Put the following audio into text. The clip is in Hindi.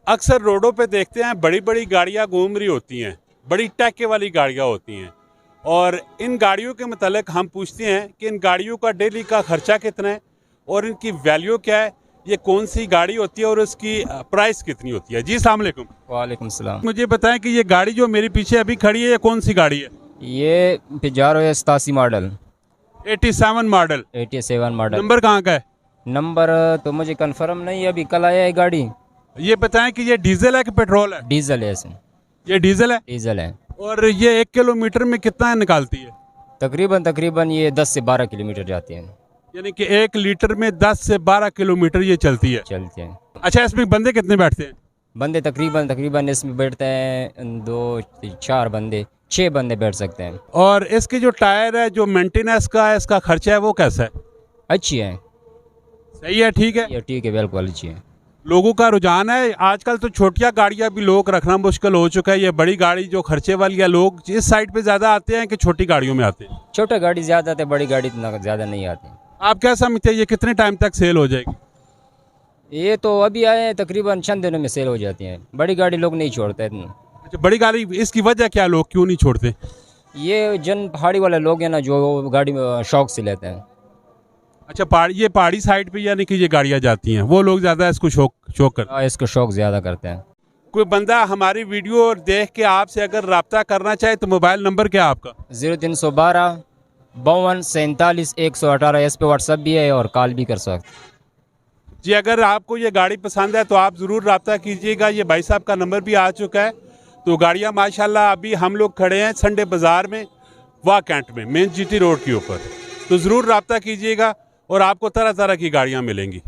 अक्सर रोडों पे देखते हैं बड़ी बड़ी गाड़ियां घूम रही होती हैं, बड़ी टैके वाली गाड़ियां होती हैं, और इन गाड़ियों के मतलब हम पूछते हैं कि इन गाड़ियों का डेली का खर्चा कितना है और इनकी वैल्यू क्या है, ये कौन सी गाड़ी होती है और उसकी प्राइस कितनी होती है। जी अस्सलाम वालेकुम। वालेकुम सलाम। मुझे बताएं कि ये गाड़ी जो मेरे पीछे अभी खड़ी है ये कौन सी गाड़ी है? ये पिजारो है 87 मॉडल। 87 मॉडल। 87 मॉडल। नंबर कहाँ का है? नंबर तो मुझे कंफर्म नहीं है, अभी कल आया है गाड़ी। ये बताएं कि ये डीजल है कि पेट्रोल है? डीजल है इसमें। ये डीजल है। डीजल है। और ये 1 किलोमीटर में कितना निकालती है? तकरीबन ये 10 से 12 किलोमीटर जाती है। यानी कि 1 लीटर में 10 से 12 किलोमीटर ये चलती है। चलते हैं। अच्छा, इसमें बंदे कितने बैठते हैं? बंदे तकरीबन इसमें बैठते हैं 2 4 बंदे, 6 बंदे बैठ सकते हैं। और इसके जो टायर है, जो मेंटेनेंस का है, इसका खर्चा है, वो कैसा है? अच्छी है। सही है, ठीक है। ये ठीक है, बिल्कुल अच्छी है। लोगों का रुझान है आजकल तो छोटिया गाड़ियां भी लोग रखना मुश्किल हो चुका है। ये बड़ी गाड़ी जो खर्चे वाली है, लोग इस साइड पे ज़्यादा आते हैं कि छोटी गाड़ियों में आते हैं? छोटा गाड़ी ज़्यादा आते, बड़ी गाड़ी इतना ज़्यादा नहीं आती। आप क्या समझते हैं ये कितने टाइम तक सेल हो जाएगी? ये तो अभी आए हैं, तकरीबन चंद दिनों में सेल हो जाती हैं। बड़ी गाड़ी लोग नहीं छोड़ते इतना। अच्छा, बड़ी गाड़ी, इसकी वजह क्या, लोग क्यों नहीं छोड़ते? ये जन पहाड़ी वाले लोग हैं ना, जो गाड़ी में शौक से लेते हैं। अच्छा, ये पहाड़ी साइड पे यानी कि ये गाड़ियाँ जाती हैं, वो लोग ज़्यादा इसको शौक करते हैं। इसको शौक ज़्यादा करते हैं। कोई बंदा हमारी वीडियो देख के आपसे अगर रब्ता करना चाहे तो मोबाइल नंबर क्या है आपका? 0312 52 47 118। इस पे व्हाट्सअप भी है और कॉल भी कर सकते। जी, अगर आपको ये गाड़ी पसंद है तो आप ज़रूर रब्ता कीजिएगा। ये भाई साहब का नंबर भी आ चुका है। तो गाड़ियाँ माशाल्लाह, अभी हम लोग खड़े हैं संडे बाज़ार में, वाह कैंट में, मेन GT रोड के ऊपर। तो ज़रूर रब्ता कीजिएगा और आपको तरह तरह की गाड़ियाँ मिलेंगी।